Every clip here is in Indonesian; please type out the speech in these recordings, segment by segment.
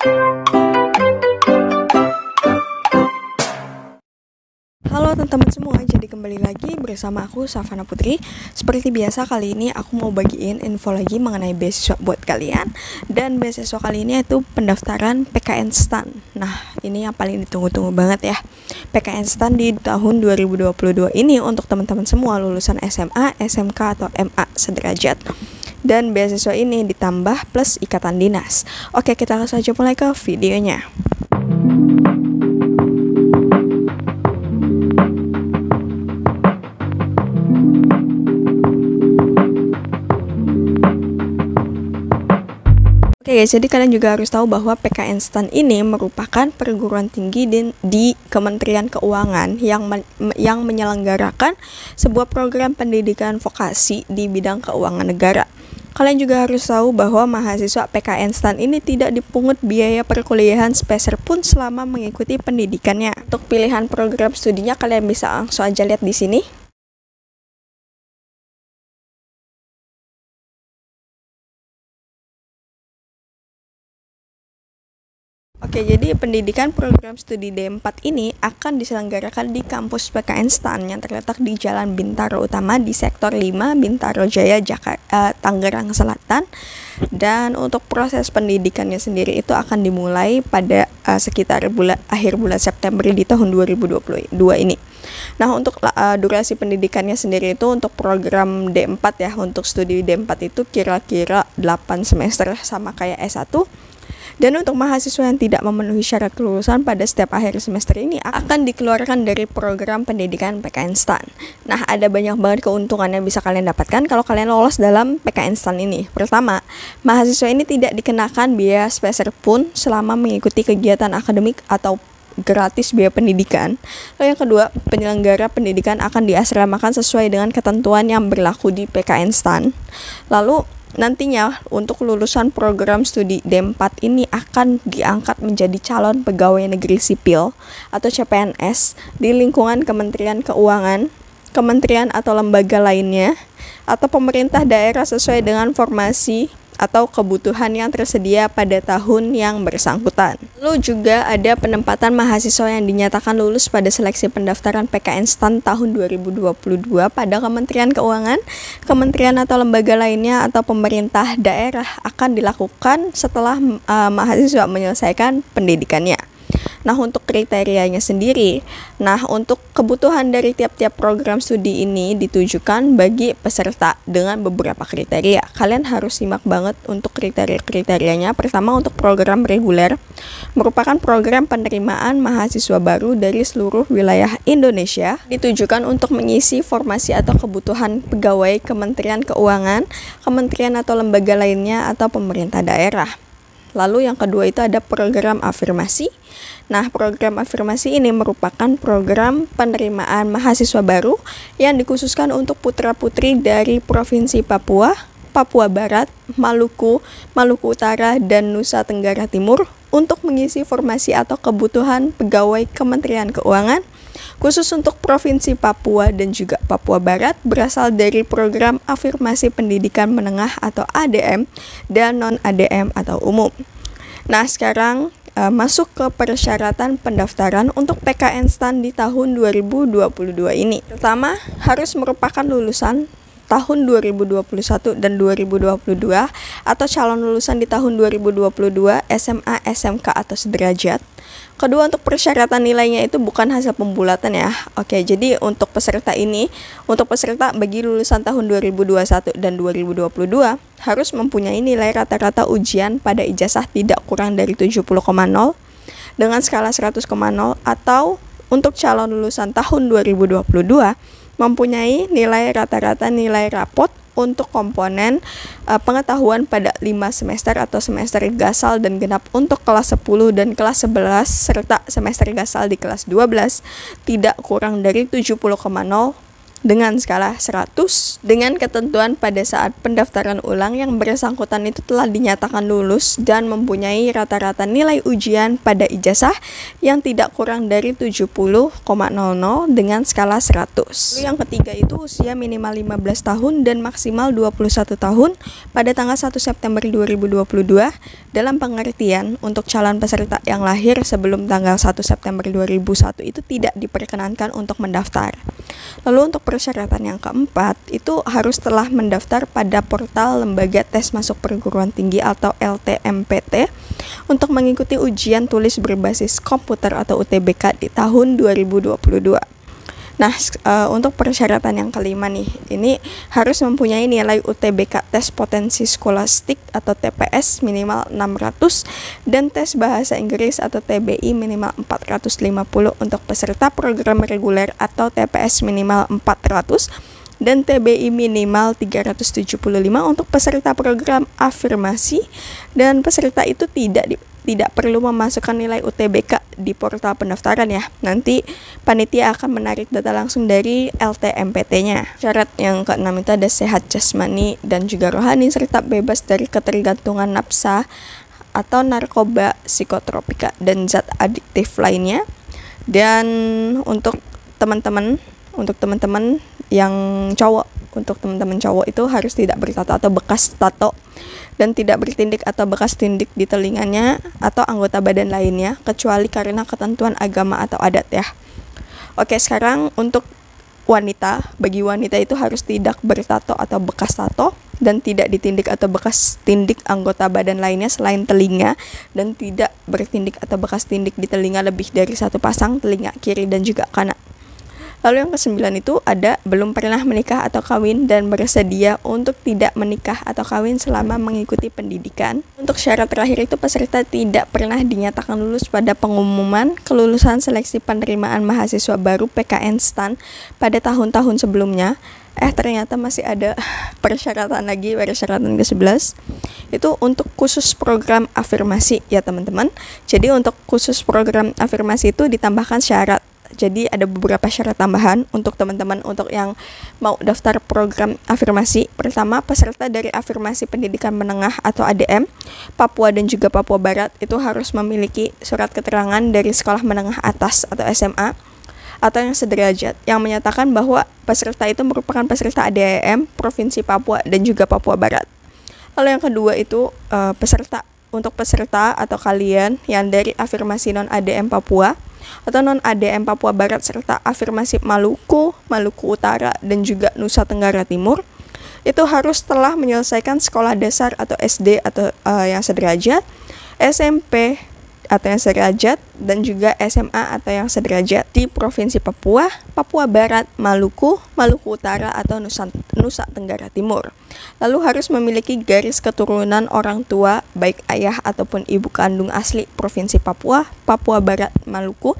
Halo teman-teman semua, jadi kembali lagi bersama aku Savana Putri. Seperti biasa kali ini aku mau bagiin info lagi mengenai beasiswa buat kalian. Dan beasiswa kali ini itu pendaftaran PKN STAN. Nah, ini yang paling ditunggu-tunggu banget ya. PKN STAN di tahun 2022 ini untuk teman-teman semua lulusan SMA, SMK atau MA sederajat. Dan beasiswa ini ditambah plus ikatan dinas. Oke, kita langsung aja mulai ke videonya. Oke guys, jadi kalian juga harus tahu bahwa PKN STAN ini merupakan perguruan tinggi di Kementerian Keuangan yang menyelenggarakan sebuah program pendidikan vokasi di bidang keuangan negara. Kalian juga harus tahu bahwa mahasiswa PKN STAN ini tidak dipungut biaya perkuliahan sepeser pun selama mengikuti pendidikannya. Untuk pilihan program studinya kalian bisa langsung aja lihat di sini. Oke, jadi pendidikan program studi D4 ini akan diselenggarakan di kampus PKN STAN yang terletak di Jalan Bintaro Utama di Sektor 5, Bintaro Jaya, Tangerang Selatan. Dan untuk proses pendidikannya sendiri itu akan dimulai pada sekitar akhir bulan September di tahun 2022 ini. Nah, untuk durasi pendidikannya sendiri itu untuk program D4 ya, untuk studi D4 itu kira-kira 8 semester sama kayak S1. Dan untuk mahasiswa yang tidak memenuhi syarat kelulusan pada setiap akhir semester ini akan dikeluarkan dari program pendidikan PKN STAN. Nah, ada banyak banget keuntungan yang bisa kalian dapatkan kalau kalian lolos dalam PKN STAN ini. Pertama, mahasiswa ini tidak dikenakan biaya sepeser pun selama mengikuti kegiatan akademik atau gratis biaya pendidikan. Lalu yang kedua, penyelenggara pendidikan akan diasramakan sesuai dengan ketentuan yang berlaku di PKN STAN. Lalu nantinya untuk lulusan program studi D4 ini akan diangkat menjadi calon pegawai negeri sipil atau CPNS di lingkungan Kementerian Keuangan, kementerian atau lembaga lainnya, atau pemerintah daerah sesuai dengan formasi atau kebutuhan yang tersedia pada tahun yang bersangkutan. Lalu juga ada penempatan mahasiswa yang dinyatakan lulus pada seleksi pendaftaran PKN STAN tahun 2022 pada Kementerian Keuangan, kementerian atau lembaga lainnya atau pemerintah daerah akan dilakukan setelah mahasiswa menyelesaikan pendidikannya. Nah, untuk kriterianya sendiri, untuk kebutuhan dari tiap-tiap program studi ini ditujukan bagi peserta dengan beberapa kriteria. Kalian harus simak banget untuk kriteria-kriterianya. Pertama, untuk program reguler, merupakan program penerimaan mahasiswa baru dari seluruh wilayah Indonesia, ditujukan untuk mengisi formasi atau kebutuhan pegawai Kementerian Keuangan, kementerian atau lembaga lainnya atau pemerintah daerah. Lalu yang kedua itu ada program afirmasi. Nah, program afirmasi ini merupakan program penerimaan mahasiswa baru yang dikhususkan untuk putra-putri dari Provinsi Papua, Papua Barat, Maluku, Maluku Utara, dan Nusa Tenggara Timur untuk mengisi formasi atau kebutuhan pegawai Kementerian Keuangan. Khusus untuk Provinsi Papua dan juga Papua Barat berasal dari program afirmasi pendidikan menengah atau ADM dan non-ADM atau umum. Nah, sekarang masuk ke persyaratan pendaftaran untuk PKN STAN di tahun 2022 ini. Pertama, harus merupakan lulusan tahun 2021 dan 2022 atau calon lulusan di tahun 2022 SMA, SMK atau sederajat. Kedua, untuk persyaratan nilainya itu bukan hasil pembulatan ya. Oke, jadi untuk peserta bagi lulusan tahun 2021 dan 2022 harus mempunyai nilai rata-rata ujian pada ijazah tidak kurang dari 70,0 dengan skala 100,0 atau untuk calon lulusan tahun 2022 mempunyai nilai rata-rata nilai rapot untuk komponen pengetahuan pada 5 semester atau semester gasal dan genap untuk kelas 10 dan kelas 11 serta semester gasal di kelas 12 tidak kurang dari 70,0 dengan skala 100 dengan ketentuan pada saat pendaftaran ulang yang bersangkutan itu telah dinyatakan lulus dan mempunyai rata-rata nilai ujian pada ijazah yang tidak kurang dari 70,00 dengan skala 100. Lalu yang ketiga itu usia minimal 15 tahun dan maksimal 21 tahun pada tanggal 1 September 2022 dalam pengertian untuk calon peserta yang lahir sebelum tanggal 1 September 2001 itu tidak diperkenankan untuk mendaftar. Lalu untuk persyaratan yang keempat itu harus telah mendaftar pada portal Lembaga Tes Masuk Perguruan Tinggi atau LTMPT untuk mengikuti ujian tulis berbasis komputer atau UTBK di tahun 2022. Nah, untuk persyaratan yang kelima nih, ini harus mempunyai nilai UTBK tes potensi skolastik atau TPS minimal 600 dan tes bahasa Inggris atau TBI minimal 450 untuk peserta program reguler atau TPS minimal 400 dan TBI minimal 375 untuk peserta program afirmasi, dan peserta itu tidak perlu memasukkan nilai UTBK di portal pendaftaran ya. Nanti panitia akan menarik data langsung dari LTMPT-nya. Syarat yang keenam itu ada sehat jasmani dan juga rohani serta bebas dari ketergantungan nafsa atau narkoba, psikotropika dan zat adiktif lainnya. Dan untuk teman-teman yang cowok, untuk teman-teman cowok itu harus tidak bertato atau bekas tato dan tidak bertindik atau bekas tindik di telinganya atau anggota badan lainnya kecuali karena ketentuan agama atau adat ya. Oke, sekarang untuk wanita, bagi wanita itu harus tidak bertato atau bekas tato dan tidak ditindik atau bekas tindik anggota badan lainnya selain telinga, dan tidak bertindik atau bekas tindik di telinga lebih dari satu pasang telinga kiri dan juga kanan. Lalu yang kesembilan itu ada belum pernah menikah atau kawin dan bersedia untuk tidak menikah atau kawin selama mengikuti pendidikan. Untuk syarat terakhir itu peserta tidak pernah dinyatakan lulus pada pengumuman kelulusan seleksi penerimaan mahasiswa baru PKN STAN pada tahun-tahun sebelumnya. Ternyata masih ada persyaratan lagi, persyaratan ke-11 itu untuk khusus program afirmasi ya teman-teman. Jadi untuk khusus program afirmasi itu ditambahkan syarat. Jadi ada beberapa syarat tambahan untuk teman-teman untuk yang mau daftar program afirmasi. Pertama, peserta dari afirmasi pendidikan menengah atau ADM Papua dan juga Papua Barat itu harus memiliki surat keterangan dari sekolah menengah atas atau SMA atau yang sederajat yang menyatakan bahwa peserta itu merupakan peserta ADM Provinsi Papua dan juga Papua Barat. Lalu yang kedua itu peserta atau kalian yang dari afirmasi non ADM Papua atau non ADM Papua Barat serta afirmasi Maluku Utara dan juga Nusa Tenggara Timur itu harus telah menyelesaikan sekolah dasar atau SD atau yang sederajat, SMP atau yang sederajat dan juga SMA atau yang sederajat di Provinsi Papua, Papua Barat, Maluku Utara atau Nusa Tenggara Timur. Lalu harus memiliki garis keturunan orang tua baik ayah ataupun ibu kandung asli Provinsi Papua, Papua Barat, Maluku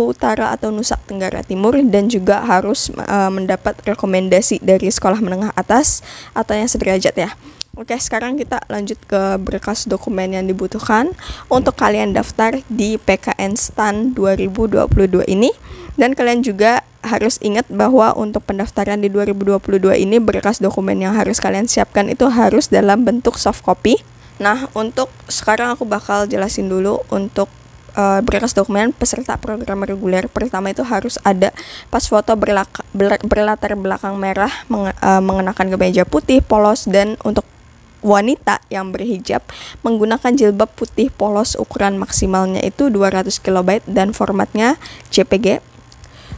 Utara atau Nusa Tenggara Timur, dan juga harus mendapat rekomendasi dari sekolah menengah atas atau yang sederajat ya. Oke, sekarang kita lanjut ke berkas dokumen yang dibutuhkan untuk kalian daftar di PKN STAN 2022 ini. Dan kalian juga harus ingat bahwa untuk pendaftaran di 2022 ini berkas dokumen yang harus kalian siapkan itu harus dalam bentuk soft copy. Nah, untuk sekarang aku bakal jelasin dulu untuk berkas dokumen peserta program reguler. Pertama itu harus ada pas foto berlatar belakang merah mengenakan kemeja putih polos, dan untuk wanita yang berhijab menggunakan jilbab putih polos ukuran maksimalnya itu 200 KB dan formatnya JPG.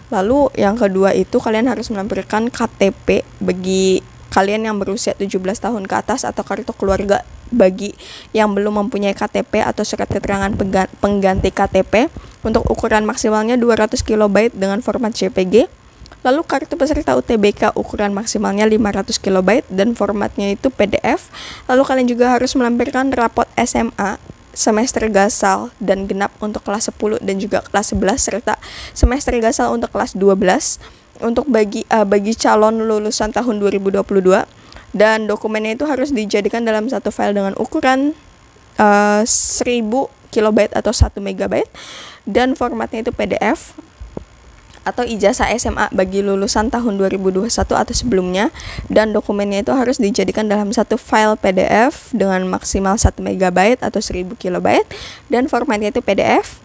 Lalu yang kedua itu kalian harus melampirkan KTP bagi kalian yang berusia 17 tahun ke atas atau kartu keluarga bagi yang belum mempunyai KTP atau surat keterangan pengganti KTP untuk ukuran maksimalnya 200 KB dengan format JPG. Lalu kartu peserta UTBK ukuran maksimalnya 500 KB dan formatnya itu PDF. Lalu kalian juga harus melampirkan rapot SMA semester gasal dan genap untuk kelas 10 dan juga kelas 11 serta semester gasal untuk kelas 12 untuk bagi calon lulusan tahun 2022, dan dokumennya itu harus dijadikan dalam satu file dengan ukuran 1000 KB atau 1 MB dan formatnya itu PDF. atau ijazah SMA bagi lulusan tahun 2021 atau sebelumnya, dan dokumennya itu harus dijadikan dalam satu file PDF dengan maksimal 1 MB atau 1000 KB dan formatnya itu PDF.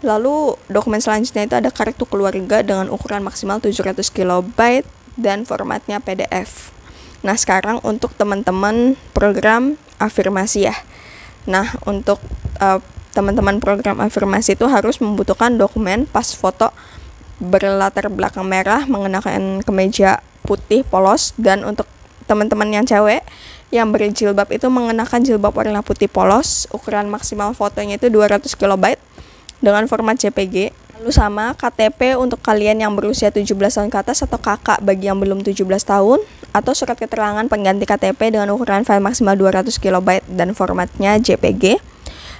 Lalu dokumen selanjutnya itu ada kartu keluarga dengan ukuran maksimal 700 KB dan formatnya PDF. Nah, sekarang untuk teman-teman program afirmasi ya. Nah, untuk teman-teman program afirmasi itu harus membutuhkan dokumen pas foto berlatar belakang merah mengenakan kemeja putih polos, dan untuk teman-teman yang cewek yang berjilbab itu mengenakan jilbab warna putih polos. Ukuran maksimal fotonya itu 200 KB dengan format JPG. Lalu sama KTP untuk kalian yang berusia 17 tahun ke atas atau kakak bagi yang belum 17 tahun, atau surat keterangan pengganti KTP dengan ukuran file maksimal 200 KB dan formatnya JPG.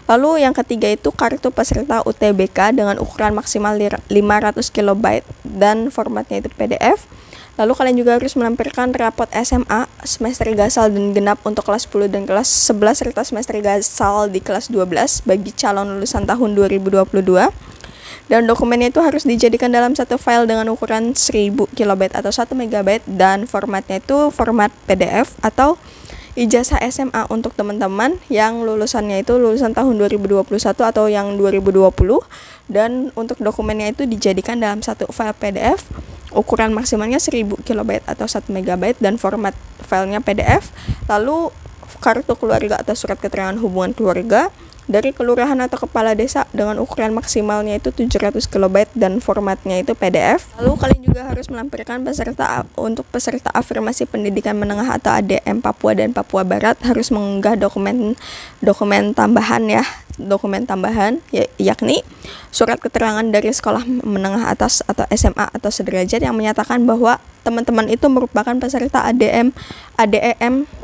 Lalu yang ketiga itu kartu peserta UTBK dengan ukuran maksimal 500 KB dan formatnya itu PDF. Lalu kalian juga harus melampirkan rapot SMA, semester gasal dan genap untuk kelas 10 dan kelas 11 serta semester gasal di kelas 12 bagi calon lulusan tahun 2022. Dan dokumennya itu harus dijadikan dalam satu file dengan ukuran 1000 KB atau 1 MB dan formatnya itu format PDF atau ijazah SMA untuk teman-teman yang lulusannya itu lulusan tahun 2021 atau yang 2020, dan untuk dokumennya itu dijadikan dalam satu file PDF ukuran maksimalnya 1000 KB atau 1 MB dan format filenya PDF. Lalu kartu keluarga atau surat keterangan hubungan keluarga dari kelurahan atau kepala desa dengan ukuran maksimalnya itu 700 KB dan formatnya itu PDF. Lalu kalian juga harus melampirkan untuk peserta afirmasi pendidikan menengah atau ADM Papua dan Papua Barat harus mengunggah dokumen tambahan yakni surat keterangan dari sekolah menengah atas atau SMA atau sederajat yang menyatakan bahwa teman-teman itu merupakan peserta ADM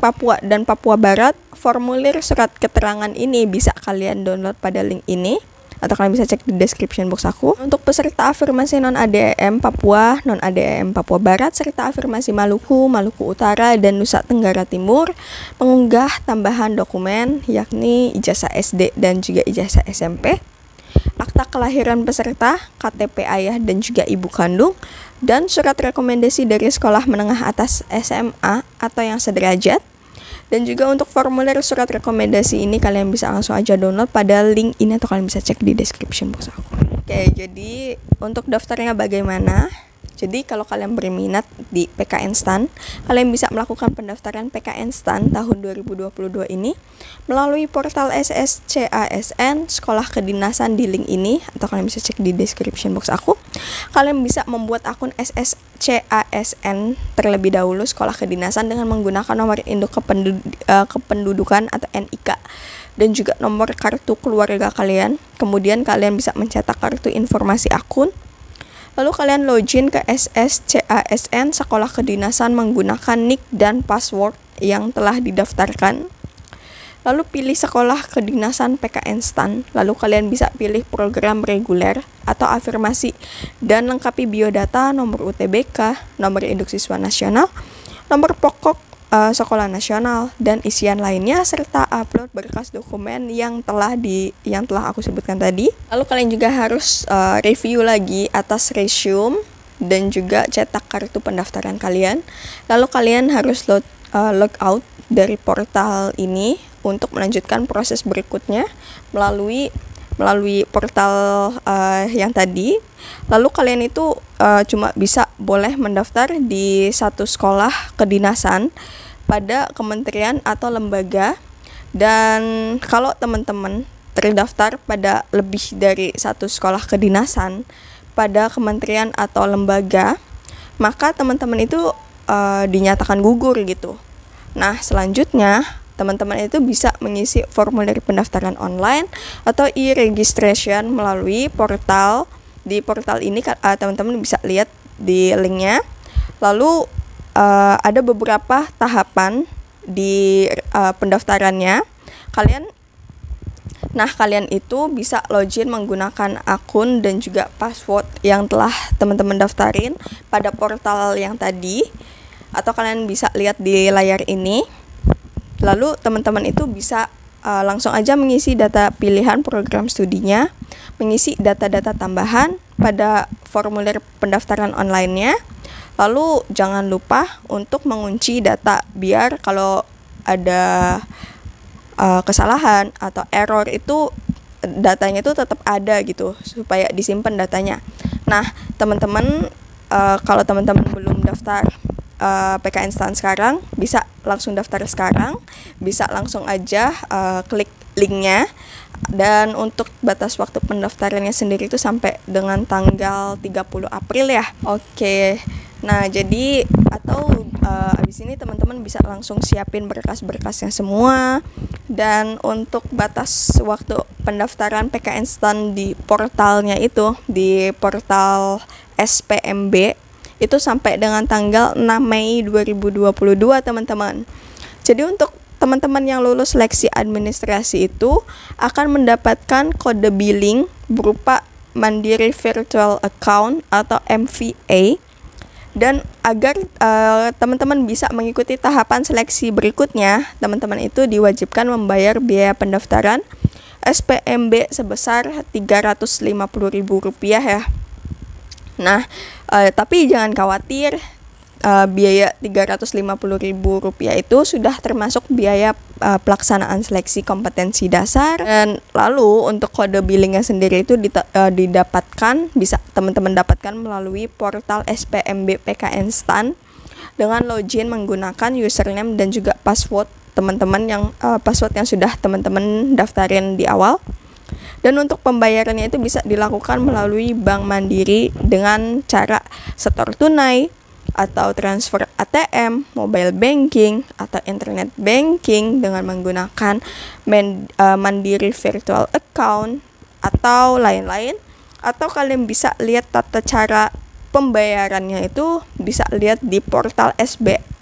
Papua dan Papua Barat. Formulir surat keterangan ini bisa kalian download pada link ini atau kalian bisa cek di description box aku. Untuk peserta afirmasi non ADM Papua, non ADM Papua Barat serta afirmasi Maluku Utara dan Nusa Tenggara Timur mengunggah tambahan dokumen yakni ijazah SD dan juga ijazah SMP, akta kelahiran peserta, KTP ayah dan juga ibu kandung, dan surat rekomendasi dari sekolah menengah atas SMA atau yang sederajat. Dan juga untuk formulir surat rekomendasi ini kalian bisa langsung aja download pada link ini atau kalian bisa cek di description box aku. Oke, jadi untuk daftarnya bagaimana? Jadi kalau kalian berminat di PKN STAN, kalian bisa melakukan pendaftaran PKN STAN tahun 2022 ini melalui portal SSCASN Sekolah Kedinasan di link ini atau kalian bisa cek di description box aku. Kalian bisa membuat akun SSCASN terlebih dahulu Sekolah Kedinasan dengan menggunakan nomor induk kependudukan atau NIK dan juga nomor kartu keluarga kalian. Kemudian kalian bisa mencetak kartu informasi akun. Lalu kalian login ke SSCASN Sekolah Kedinasan menggunakan nick dan password yang telah didaftarkan. Lalu pilih Sekolah Kedinasan PKN STAN. Lalu kalian bisa pilih program reguler atau afirmasi dan lengkapi biodata, nomor UTBK, nomor induk siswa nasional, nomor pokok sekolah nasional dan isian lainnya serta upload berkas dokumen yang telah aku sebutkan tadi. Lalu kalian juga harus review lagi atas resume dan juga cetak kartu pendaftaran kalian. Lalu kalian harus log out dari portal ini untuk melanjutkan proses berikutnya melalui portal yang tadi. Lalu kalian itu cuma boleh mendaftar di satu sekolah kedinasan pada kementerian atau lembaga, dan kalau teman-teman terdaftar pada lebih dari satu sekolah kedinasan pada kementerian atau lembaga, maka teman-teman itu dinyatakan gugur gitu. Nah, selanjutnya teman-teman itu bisa mengisi formulir pendaftaran online atau e-registration melalui portal. Di portal ini teman-teman bisa lihat di linknya. Lalu ada beberapa tahapan di pendaftarannya. Kalian itu bisa login menggunakan akun dan juga password yang telah teman-teman daftarin pada portal yang tadi, atau kalian bisa lihat di layar ini. Lalu teman-teman itu bisa langsung aja mengisi data pilihan program studinya, mengisi data-data tambahan, pada formulir pendaftaran online-nya. Lalu jangan lupa untuk mengunci data biar kalau ada kesalahan atau error itu datanya itu tetap ada gitu, supaya disimpan datanya. Nah, teman-teman kalau teman-teman belum daftar PK Instan sekarang, bisa langsung daftar sekarang, bisa langsung aja klik linknya. Dan untuk batas waktu pendaftarannya sendiri itu sampai dengan tanggal 30 April ya. Oke. Nah, jadi atau abis ini teman-teman bisa langsung siapin berkas-berkasnya semua. Dan untuk batas waktu pendaftaran PK Instan di portalnya itu, di portal SPMB, itu sampai dengan tanggal 6 Mei 2022 teman-teman. Jadi untuk teman-teman yang lulus seleksi administrasi itu akan mendapatkan kode billing berupa Mandiri Virtual Account atau MVA. Dan agar teman-teman bisa mengikuti tahapan seleksi berikutnya, teman-teman itu diwajibkan membayar biaya pendaftaran SPMB sebesar Rp350.000 ya. Nah, tapi jangan khawatir, biaya Rp350.000 itu sudah termasuk biaya pelaksanaan seleksi kompetensi dasar. Dan lalu untuk kode billingnya sendiri itu didapatkan, bisa teman-teman dapatkan melalui portal SPMB PK Instan dengan login menggunakan username dan juga password teman-teman yang password yang sudah teman-teman daftarin di awal. Dan untuk pembayarannya itu bisa dilakukan melalui Bank Mandiri dengan cara setor tunai atau transfer ATM, mobile banking, atau internet banking dengan menggunakan Mandiri Virtual Account atau lain-lain. Atau kalian bisa lihat tata cara pembayarannya itu bisa lihat di portal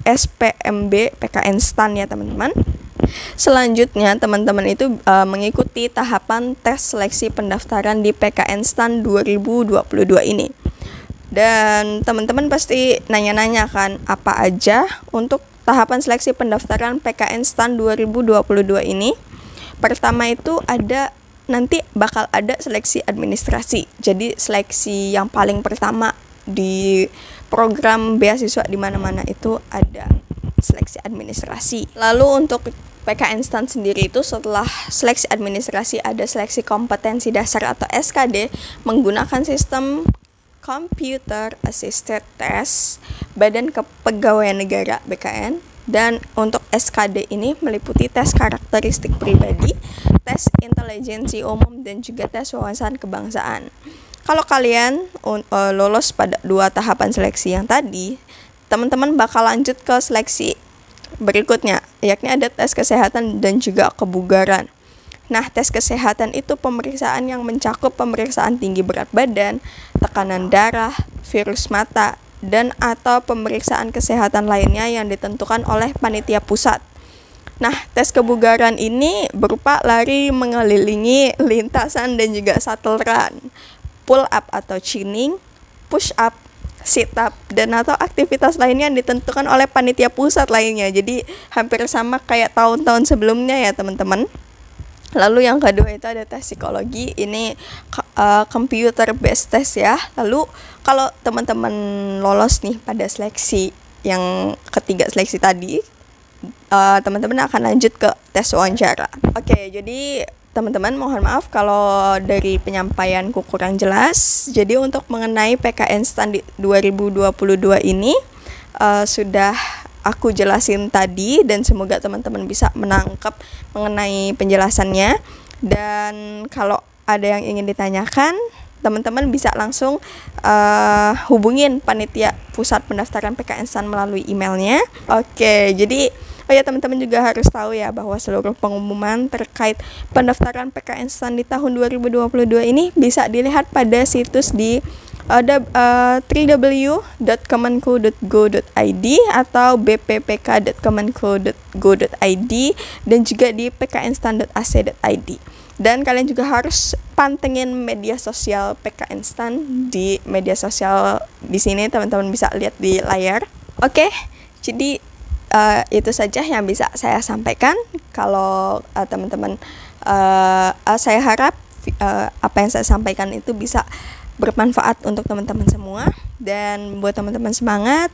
SPMB PK Instan ya teman-teman. Selanjutnya teman-teman itu mengikuti tahapan tes seleksi pendaftaran di PK Instan 2022 ini. Dan teman-teman pasti nanya-nanya kan apa aja untuk tahapan seleksi pendaftaran PK Instan 2022 ini. Pertama itu nanti bakal ada seleksi administrasi. Jadi seleksi yang paling pertama di program beasiswa di mana-mana itu ada seleksi administrasi. Lalu untuk PK Instan sendiri itu setelah seleksi administrasi ada seleksi kompetensi dasar atau SKD menggunakan sistem Computer Assisted Test Badan Kepegawaian Negara BKN. Dan untuk SKD ini meliputi tes karakteristik pribadi, tes intelijensi umum, dan juga tes wawasan kebangsaan. Kalau kalian lolos pada 2 tahapan seleksi yang tadi, teman-teman bakal lanjut ke seleksi berikutnya, yakni ada tes kesehatan dan juga kebugaran. Nah, tes kesehatan itu pemeriksaan yang mencakup pemeriksaan tinggi berat badan, tekanan darah, virus mata, dan atau pemeriksaan kesehatan lainnya yang ditentukan oleh panitia pusat. Nah, tes kebugaran ini berupa lari mengelilingi lintasan dan juga shuttle run, pull up atau chinning, push up, sit up, dan atau aktivitas lainnya yang ditentukan oleh panitia pusat lainnya. Jadi hampir sama kayak tahun-tahun sebelumnya ya teman-teman. Lalu yang kedua itu ada tes psikologi, ini computer based test ya. Lalu kalau teman-teman lolos nih pada seleksi yang ketiga seleksi tadi, teman-teman akan lanjut ke tes wawancara. Oke, jadi teman-teman mohon maaf kalau dari penyampaianku kurang jelas. Jadi untuk mengenai PK Instan di 2022 ini sudah aku jelasin tadi, dan semoga teman-teman bisa menangkap mengenai penjelasannya. Dan kalau ada yang ingin ditanyakan, teman-teman bisa langsung hubungin panitia pusat pendaftaran PK Instan melalui emailnya. Oke, jadi teman-teman juga harus tahu ya bahwa seluruh pengumuman terkait pendaftaran PK Instan di tahun 2022 ini bisa dilihat pada situs di www.kemenku.go.id atau bppk.kemenku.go.id dan juga di pkinstan.ac.id. Dan kalian juga harus pantengin media sosial PK Instan di media sosial di sini, teman-teman bisa lihat di layar. Oke, jadi itu saja yang bisa saya sampaikan. Kalau teman-teman saya harap apa yang saya sampaikan itu bisa bermanfaat untuk teman-teman semua. Dan buat teman-teman semangat,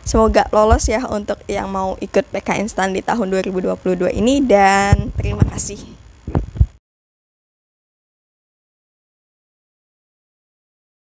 semoga lolos ya untuk yang mau ikut PK Instan di tahun 2022 ini, dan terima kasih.